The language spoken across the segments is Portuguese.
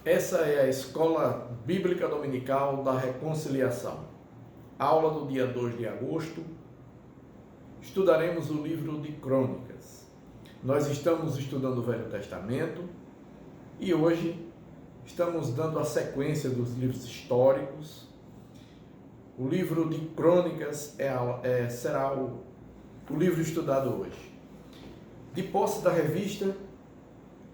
Essa é a Escola Bíblica Dominical da Reconciliação. Aula do dia 2 de agosto. Estudaremos o livro de Crônicas. Nós estamos estudando o Velho Testamento e hoje estamos dando a sequência dos livros históricos. O livro de Crônicas será o livro estudado hoje. De posse da revista,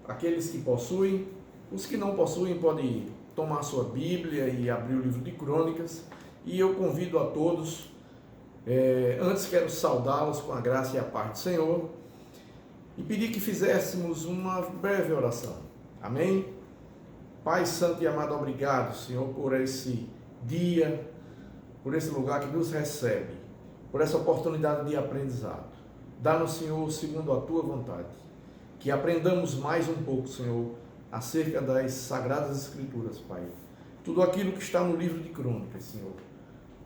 aqueles que possuem, os que não possuem podem tomar sua Bíblia e abrir o livro de Crônicas. E eu convido a todos, antes quero saudá-los com a graça e a paz do Senhor e pedir que fizéssemos uma breve oração. Amém? Pai Santo e amado, obrigado, Senhor, por esse dia, por esse lugar que nos recebe, por essa oportunidade de aprendizado. Dá-nos, Senhor, segundo a Tua vontade, que aprendamos mais um pouco, Senhor, acerca das Sagradas Escrituras, Pai. Tudo aquilo que está no livro de Crônicas, Senhor.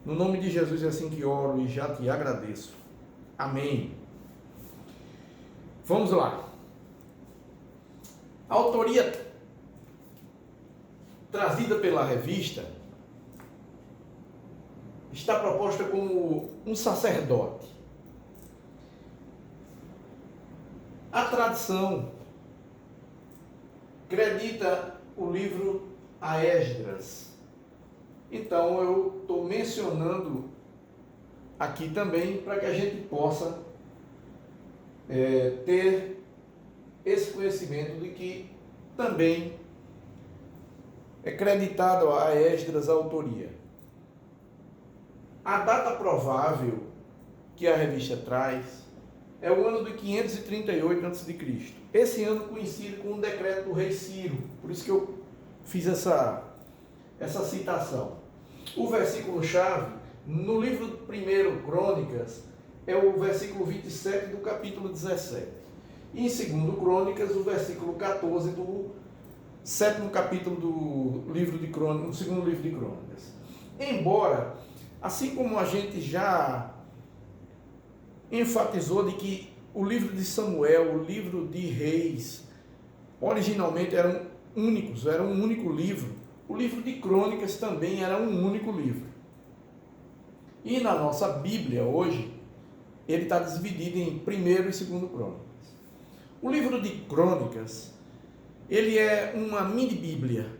No nome de Jesus é assim que oro e já Te agradeço. Amém. Vamos lá. A autoria trazida pela revista está proposta como um sacerdote. A tradição acredita o livro a Esdras. Então eu estou mencionando aqui também para que a gente possa ter esse conhecimento de que também é creditado a Esdras a autoria. A data provável que a revista traz é o ano de 538 a.C. Esse ano coincide com o decreto do rei Ciro, por isso que eu fiz essa citação. O versículo-chave, no livro 1 Crônicas, é o versículo 27 do capítulo 17. E em 2 Crônicas, o versículo 14 do 7º capítulo do livro de Crônicas, no segundo livro de Crônicas. Embora, assim como a gente já enfatizou de que o livro de Samuel, o livro de Reis, originalmente eram únicos, era um único livro. O livro de Crônicas também era um único livro. E na nossa Bíblia hoje, ele está dividido em 1º e 2º Crônicas. O livro de Crônicas, ele é uma mini-bíblia,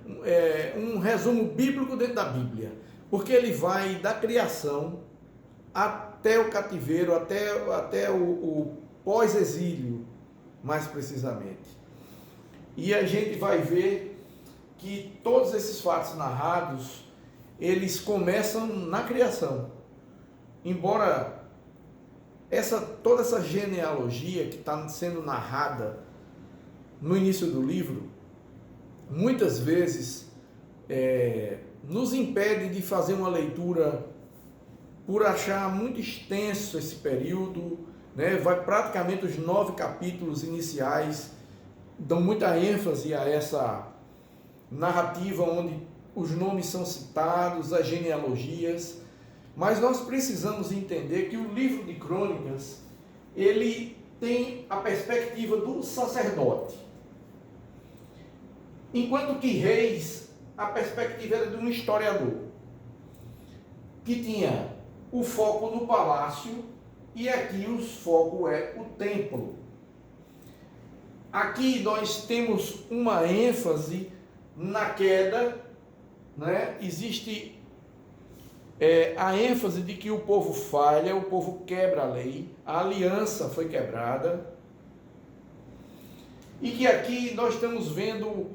um resumo bíblico dentro da Bíblia, porque ele vai da criação até o cativeiro, até o pós-exílio, mais precisamente. E a gente vai ver que todos esses fatos narrados, eles começam na criação. Embora toda essa genealogia que está sendo narrada no início do livro, muitas vezes nos impede de fazer uma leitura por achar muito extenso esse período, né? Vai praticamente os 9 capítulos iniciais, dão muita ênfase a essa narrativa onde os nomes são citados, as genealogias, mas nós precisamos entender que o livro de Crônicas, ele tem a perspectiva do sacerdote, enquanto que Reis, a perspectiva era de um historiador, que tinha o foco no palácio, e aqui o foco é o templo. Aqui nós temos uma ênfase na queda, né? Existe a ênfase de que o povo falha, o povo quebra a lei, a aliança foi quebrada, e que aqui nós estamos vendo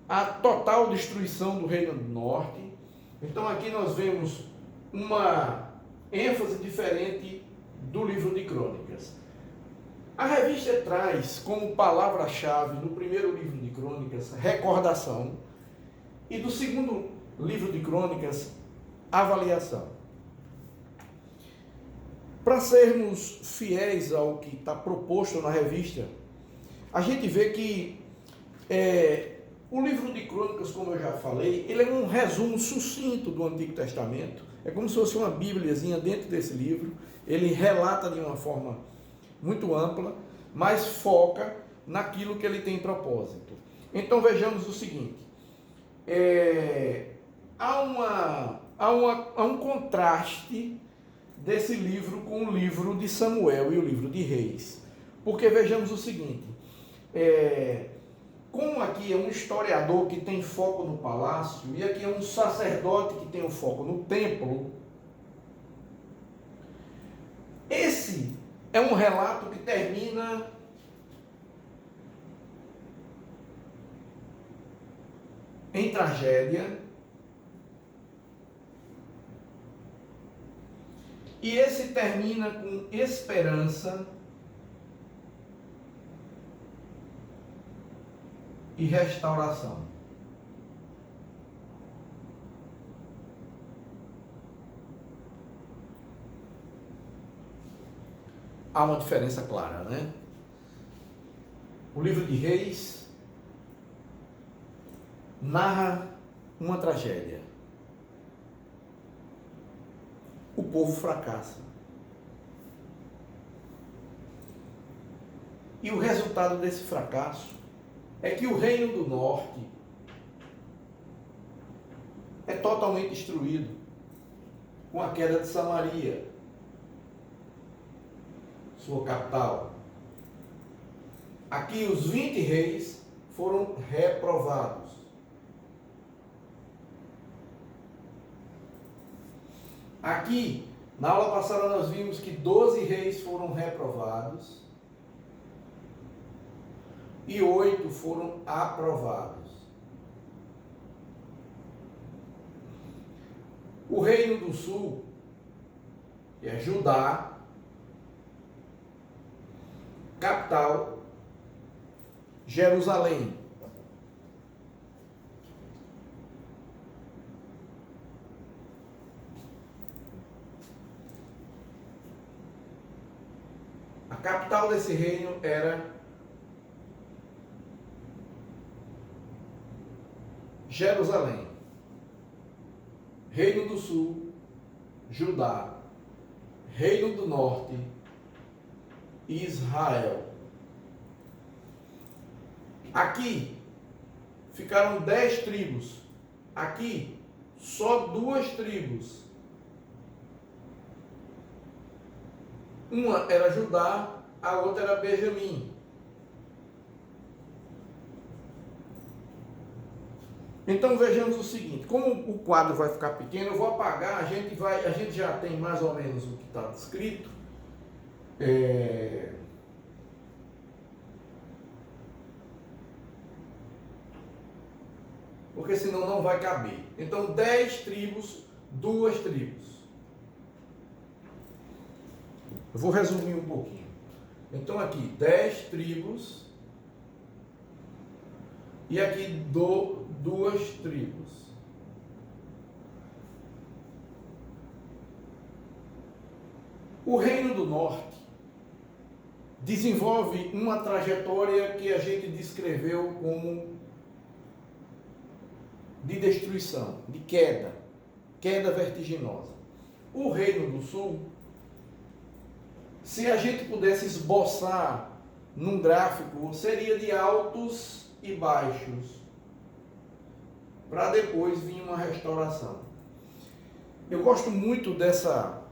a total destruição do Reino do Norte. Então aqui nós vemos uma ênfase diferente do livro de Crônicas. A revista traz como palavra-chave no primeiro livro de Crônicas recordação e do segundo livro de Crônicas avaliação. Para sermos fiéis ao que está proposto na revista, a gente vê que o livro de Crônicas, como eu já falei, ele é um resumo sucinto do Antigo Testamento. É como se fosse uma bíbliazinha dentro desse livro. Ele relata de uma forma muito ampla, mas foca naquilo que ele tem propósito. Então vejamos o seguinte: há um contraste desse livro com o livro de Samuel e o livro de Reis. Porque vejamos o seguinte, como aqui é um historiador que tem foco no palácio, e aqui é um sacerdote que tem o foco no templo, esse é um relato que termina em tragédia, e esse termina com esperança e restauração. Há uma diferença clara, né? O livro de Reis narra uma tragédia. O povo fracassa. E o resultado desse fracasso é que o reino do norte é totalmente destruído com a queda de Samaria, sua capital. Aqui os 20 reis foram reprovados. Aqui, na aula passada, nós vimos que 12 reis foram reprovados e 8 foram aprovados. O reino do sul, que é Judá, capital, Jerusalém. A capital desse reino era Jerusalém. Reino do sul, Judá. Reino do norte, Israel. Aqui ficaram 10 tribos. Aqui só 2 tribos. Uma era Judá, a outra era Benjamim. Então vejamos o seguinte, como o quadro vai ficar pequeno, eu vou apagar, a gente já tem mais ou menos o que está descrito. Porque senão não vai caber. Então 10 tribos, 2 tribos. Eu vou resumir um pouquinho. Então aqui 10 tribos e aqui 2 tribos. O Reino do Norte desenvolve uma trajetória que a gente descreveu como de destruição, de queda vertiginosa. O Reino do Sul, se a gente pudesse esboçar num gráfico, seria de altos e baixos, para depois vir uma restauração. Eu gosto muito dessa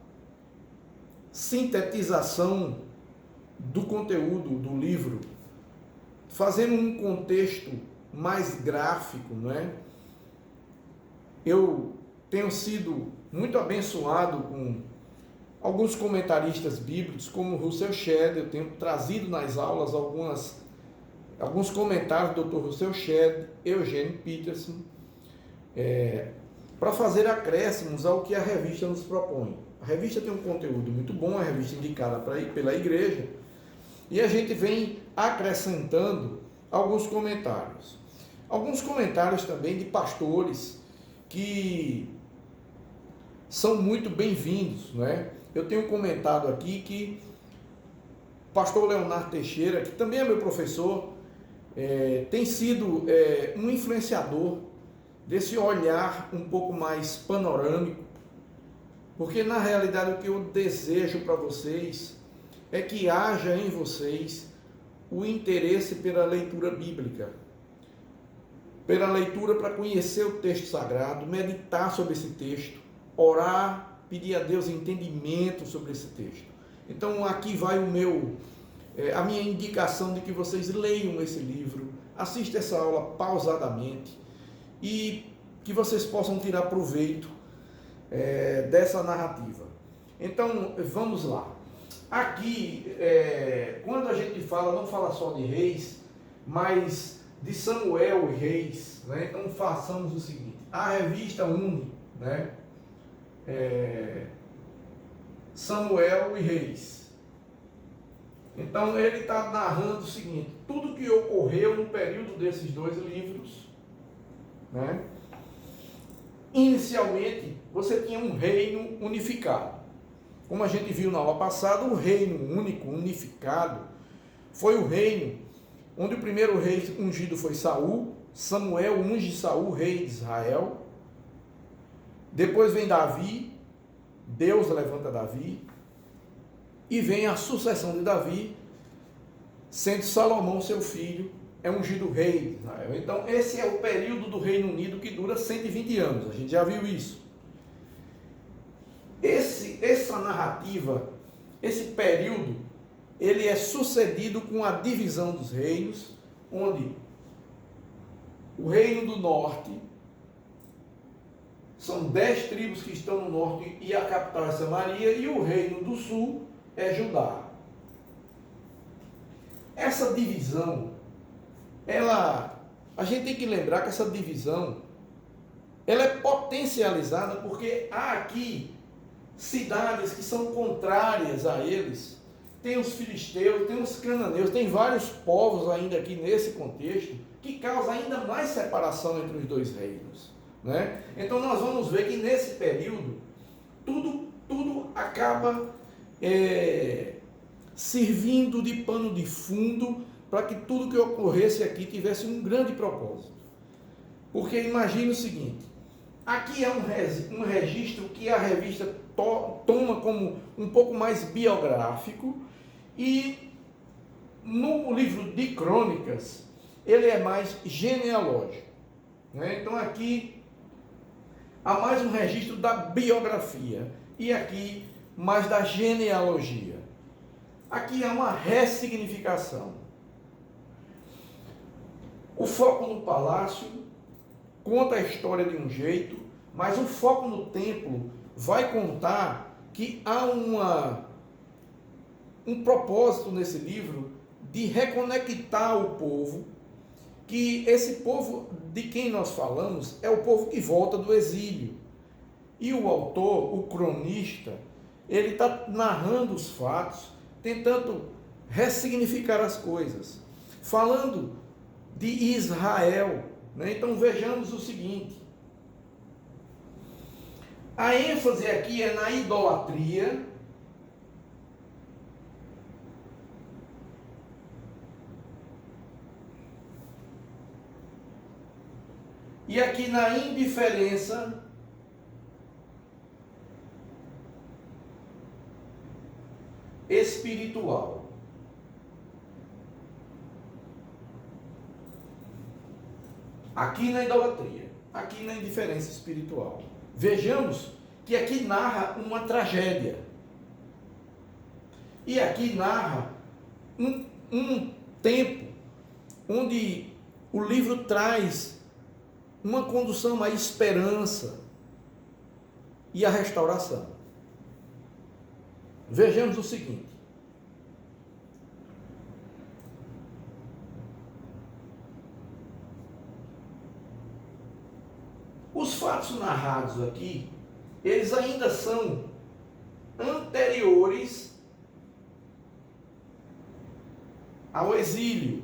sintetização do conteúdo do livro, fazendo um contexto mais gráfico, não é? Eu tenho sido muito abençoado com alguns comentaristas bíblicos, como Russell Shedd. Eu tenho trazido nas aulas alguns comentários do Dr. Russell Shedd, Eugene Peterson, para fazer acréscimos ao que a revista nos propõe. A revista tem um conteúdo muito bom, a revista indicada pela igreja, e a gente vem acrescentando alguns comentários. Alguns comentários também de pastores que são muito bem-vindos, não é? Eu tenho comentado aqui que o pastor Leonardo Teixeira, que também é meu professor, tem sido um influenciador desse olhar um pouco mais panorâmico, porque na realidade o que eu desejo para vocês é que haja em vocês o interesse pela leitura bíblica, pela leitura para conhecer o texto sagrado, meditar sobre esse texto, orar, pedir a Deus entendimento sobre esse texto. Então aqui vai a minha indicação de que vocês leiam esse livro, assistam essa aula pausadamente e que vocês possam tirar proveito dessa narrativa. Então vamos lá. Aqui, quando a gente fala, não fala só de reis, mas de Samuel e Reis, né? Então façamos o seguinte: a revista une, né? Samuel e Reis. Então ele está narrando o seguinte: tudo que ocorreu no período desses dois livros, né? Inicialmente você tinha um reino unificado. Como a gente viu na aula passada, o reino único, unificado, foi o reino onde o primeiro rei ungido foi Saul. Samuel unge Saul, rei de Israel. Depois vem Davi, Deus levanta Davi. E vem a sucessão de Davi, sendo Salomão seu filho, é ungido rei de Israel. Então esse é o período do Reino Unido que dura 120 anos, a gente já viu isso. Essa narrativa, esse período, ele é sucedido com a divisão dos reinos, onde o reino do norte, são 10 tribos que estão no norte e a capital é Samaria, e o reino do sul é Judá. Essa divisão, a gente tem que lembrar que essa divisão, ela é potencializada porque há aqui cidades que são contrárias a eles. Tem os filisteus, tem os cananeus, tem vários povos ainda aqui nesse contexto que causa ainda mais separação entre os dois reinos, né? Então nós vamos ver que nesse período tudo acaba servindo de pano de fundo para que tudo que ocorresse aqui tivesse um grande propósito. Porque imagine o seguinte: aqui é um registro que a revista toma como um pouco mais biográfico, e no livro de Crônicas ele é mais genealógico, né? Então aqui há mais um registro da biografia e aqui mais da genealogia. Aqui há uma ressignificação. O foco no palácio conta a história de um jeito, mas o foco no templo vai contar que há um propósito nesse livro de reconectar o povo, que esse povo de quem nós falamos é o povo que volta do exílio. E o autor, o cronista, ele está narrando os fatos, tentando ressignificar as coisas, falando de Israel, né? Então vejamos o seguinte: a ênfase aqui é na idolatria, e aqui na indiferença espiritual. Aqui na idolatria, aqui na indiferença espiritual. Vejamos que aqui narra uma tragédia. E aqui narra um tempo onde o livro traz uma condução à esperança e à restauração. Vejamos o seguinte: os fatos narrados aqui, eles ainda são anteriores ao exílio.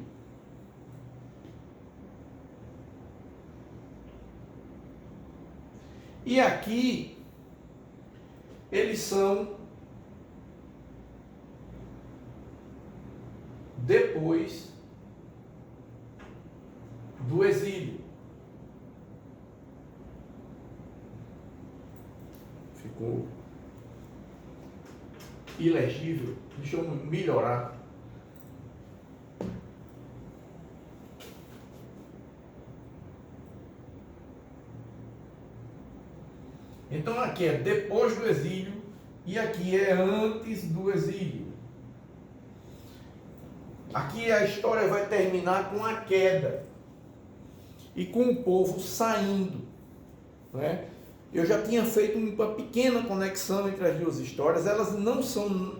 E aqui eles são depois do exílio. Ficou ilegível. Deixa eu melhorar. Então aqui é depois do exílio e aqui é antes do exílio. Aqui a história vai terminar com a queda e com o povo saindo, né? Eu já tinha feito uma pequena conexão entre as duas histórias. Elas não são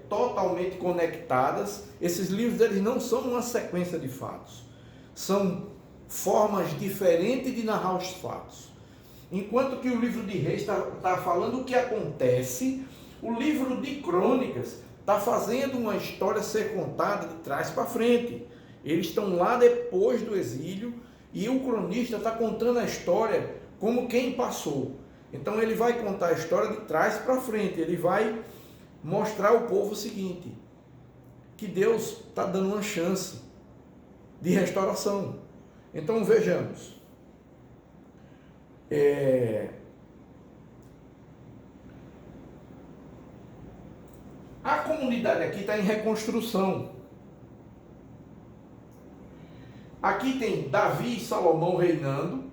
totalmente conectadas. Esses livros eles não são uma sequência de fatos, são formas diferentes de narrar os fatos. Enquanto que o livro de Reis está falando o que acontece, o livro de Crônicas está fazendo uma história ser contada de trás para frente. Eles estão lá depois do exílio e o cronista está contando a história como quem passou. Então ele vai contar a história de trás para frente, ele vai mostrar ao povo o seguinte, que Deus está dando uma chance de restauração. Então vejamos, a comunidade aqui está em reconstrução. Aqui tem Davi e Salomão reinando.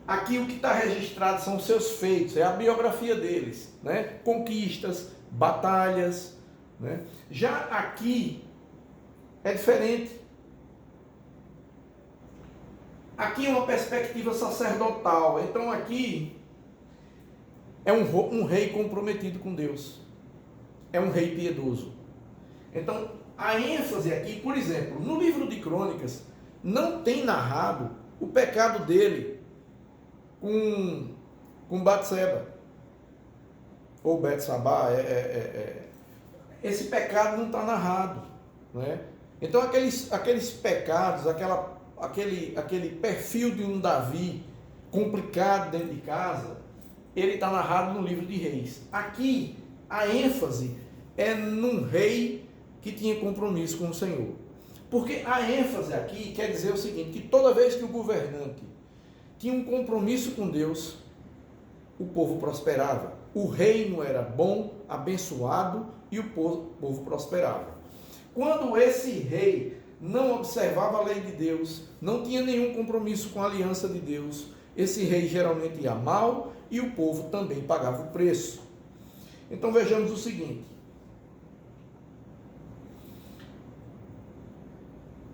Aqui o que está registrado são os seus feitos, é a biografia deles, né? Conquistas, batalhas, né? Já aqui é diferente. Aqui é uma perspectiva sacerdotal. Então aqui é um rei comprometido com Deus. É um rei piedoso. Então a ênfase aqui, por exemplo, no livro de Crônicas, não tem narrado o pecado dele com Batseba, ou Betsabá, esse pecado não está narrado, né? Então aqueles pecados, aquele perfil de um Davi complicado dentro de casa, ele está narrado no livro de Reis. Aqui a ênfase é num rei que tinha compromisso com o Senhor. Porque a ênfase aqui quer dizer o seguinte, que toda vez que o governante tinha um compromisso com Deus, o povo prosperava. O reino era bom, abençoado e o povo prosperava. Quando esse rei não observava a lei de Deus, não tinha nenhum compromisso com a aliança de Deus, esse rei geralmente ia mal e o povo também pagava o preço. Então vejamos o seguinte.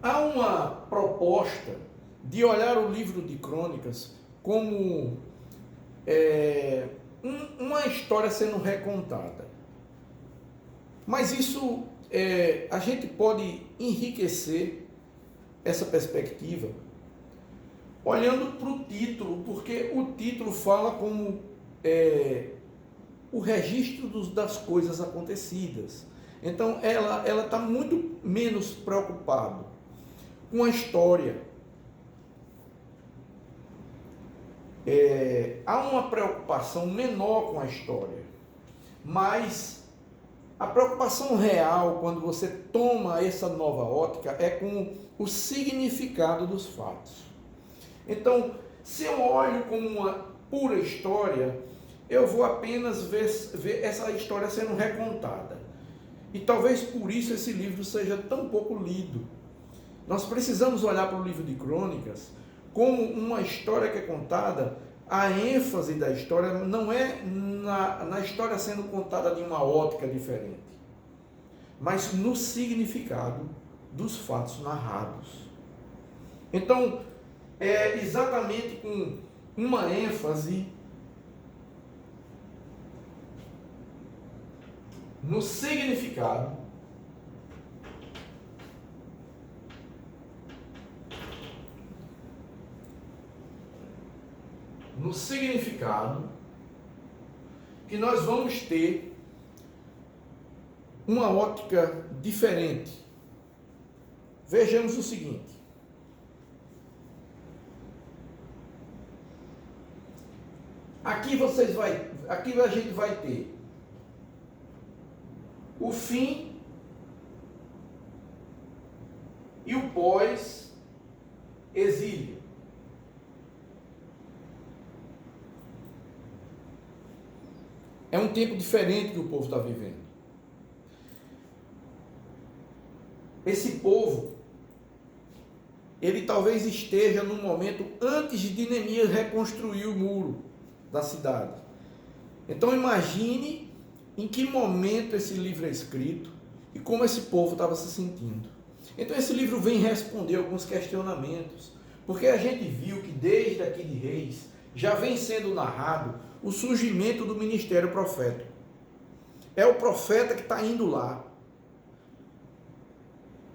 Há uma proposta de olhar o livro de Crônicas como uma história sendo recontada. Mas isso, a gente pode enriquecer essa perspectiva olhando para o título, porque o título fala como o registro das coisas acontecidas. Então ela está muito menos preocupada com a história. Há uma preocupação menor com a história, mas a preocupação real, quando você toma essa nova ótica, é com o significado dos fatos. Então, se eu olho como uma pura história, eu vou apenas ver essa história sendo recontada. E talvez por isso esse livro seja tão pouco lido. Nós precisamos olhar para o livro de Crônicas como uma história que é contada. A ênfase da história não é na história sendo contada de uma ótica diferente, mas no significado dos fatos narrados. Então, é exatamente com uma ênfase no significado que nós vamos ter uma ótica diferente. Vejamos o seguinte. Aqui a gente vai ter o fim e o pós-exílio. É um tempo diferente que o povo está vivendo. Esse povo ele talvez esteja no momento antes de Neemias reconstruir o muro da cidade. Então imagine em que momento esse livro é escrito e como esse povo estava se sentindo. Então esse livro vem responder alguns questionamentos, porque a gente viu que desde aqui de Reis já vem sendo narrado o surgimento do ministério profético. É o profeta que está indo lá.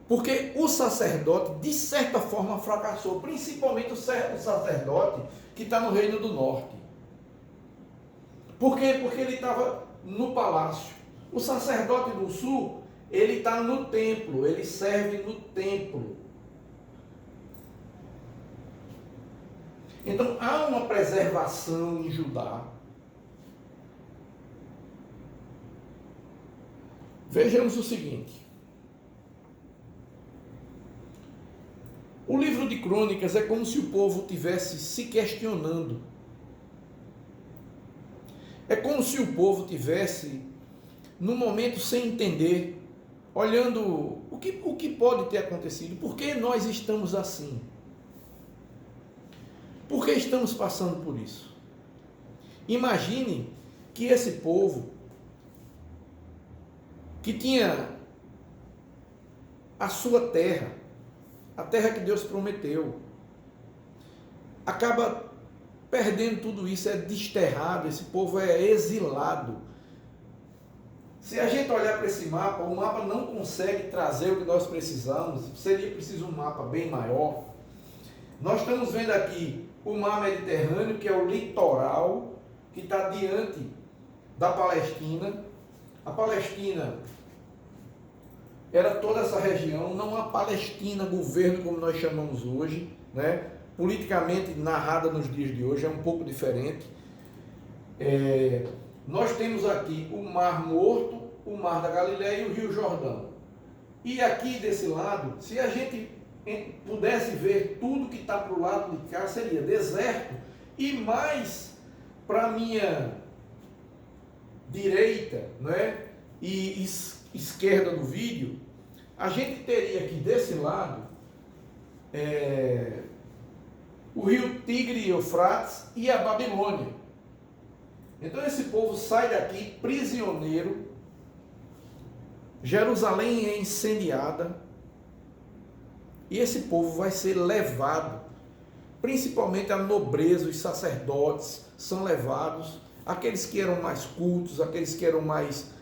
Porque o sacerdote, de certa forma, fracassou, principalmente o sacerdote que está no Reino do Norte. Por quê? Porque ele estava no palácio. O sacerdote do Sul, ele está no templo, ele serve no templo. Então, há uma preservação em Judá. Vejamos o seguinte. O livro de Crônicas é como se o povo estivesse se questionando. É como se o povo estivesse num momento sem entender, olhando o que pode ter acontecido, por que nós estamos assim? Por que estamos passando por isso? Imagine que esse povo, que tinha a sua terra, a terra que Deus prometeu, acaba perdendo tudo isso, é desterrado, esse povo é exilado. Se a gente olhar para esse mapa, o mapa não consegue trazer o que nós precisamos, seria preciso um mapa bem maior. Nós estamos vendo aqui o mar Mediterrâneo, que é o litoral, que está diante da Palestina. A Palestina era toda essa região, não a Palestina, governo como nós chamamos hoje, né? Politicamente narrada nos dias de hoje, é um pouco diferente. Nós temos aqui o Mar Morto, o Mar da Galileia e o Rio Jordão. E aqui desse lado, se a gente pudesse ver tudo que está para o lado de cá, seria deserto. E mais para a minha direita, né? E esquerda do vídeo, a gente teria aqui desse lado o rio Tigre e Eufrates e a Babilônia. Então esse povo sai daqui prisioneiro, Jerusalém é incendiada e esse povo vai ser levado, principalmente a nobreza, os sacerdotes são levados, aqueles que eram mais cultos, aqueles que eram mais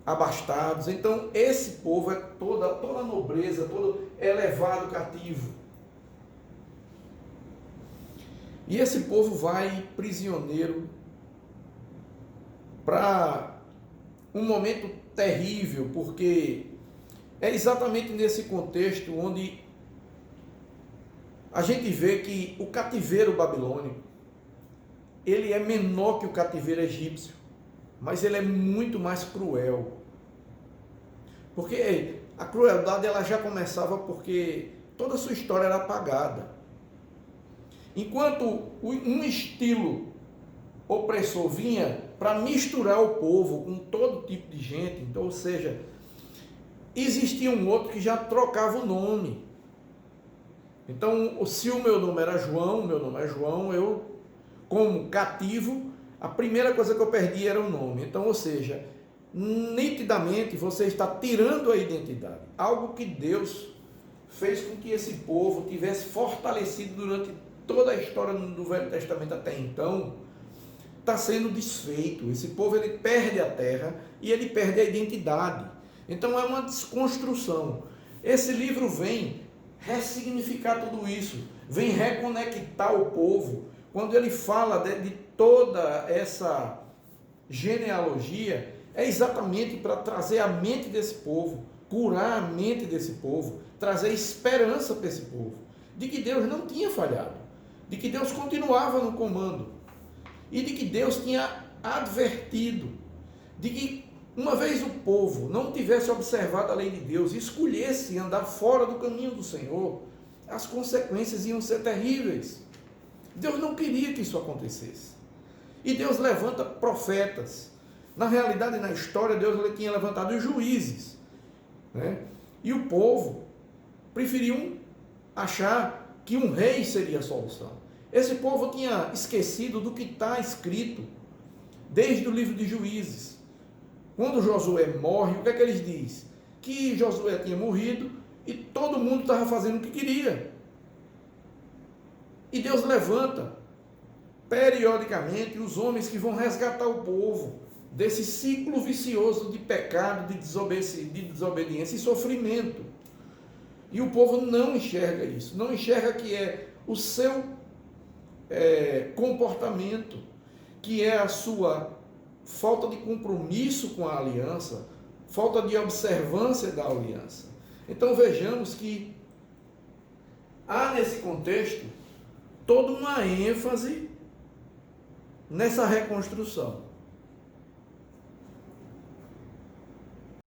abastados. Então esse povo é toda a nobreza, é levado cativo. E esse povo vai prisioneiro para um momento terrível, porque é exatamente nesse contexto onde a gente vê que o cativeiro babilônico, ele é menor que o cativeiro egípcio, mas ele é muito mais cruel. Porque a crueldade ela já começava porque toda a sua história era apagada. Enquanto um estilo opressor vinha para misturar o povo com todo tipo de gente, então, ou seja, existia um outro que já trocava o nome. Então, se o meu nome era João, meu nome é João, eu, como cativo, a primeira coisa que eu perdi era o nome. Então, ou seja, nitidamente você está tirando a identidade. Algo que Deus fez com que esse povo tivesse fortalecido durante toda a história do Velho Testamento até então, está sendo desfeito. Esse povo ele perde a terra e ele perde a identidade. Então é uma desconstrução. Esse livro vem ressignificar tudo isso, vem reconectar o povo. Quando ele fala de toda essa genealogia, é exatamente para trazer a mente desse povo, curar a mente desse povo, trazer esperança para esse povo, de que Deus não tinha falhado, de que Deus continuava no comando, e de que Deus tinha advertido, de que uma vez o povo não tivesse observado a lei de Deus e escolhesse andar fora do caminho do Senhor, as consequências iam ser terríveis. Deus não queria que isso acontecesse. E Deus levanta profetas. Na realidade, na história, Deus tinha levantado os juízes, né? E o povo preferiam achar que um rei seria a solução. Esse povo tinha esquecido do que está escrito desde o livro de Juízes. Quando Josué morre, o que é que eles dizem? Que Josué tinha morrido e todo mundo estava fazendo o que queria. E Deus levanta periodicamente os homens que vão resgatar o povo desse ciclo vicioso de pecado, de desobediência e sofrimento. E o povo não enxerga isso, não enxerga que é o seu comportamento, que é a sua falta de compromisso com a aliança, falta de observância da aliança. Então vejamos que há nesse contexto toda uma ênfase nessa reconstrução.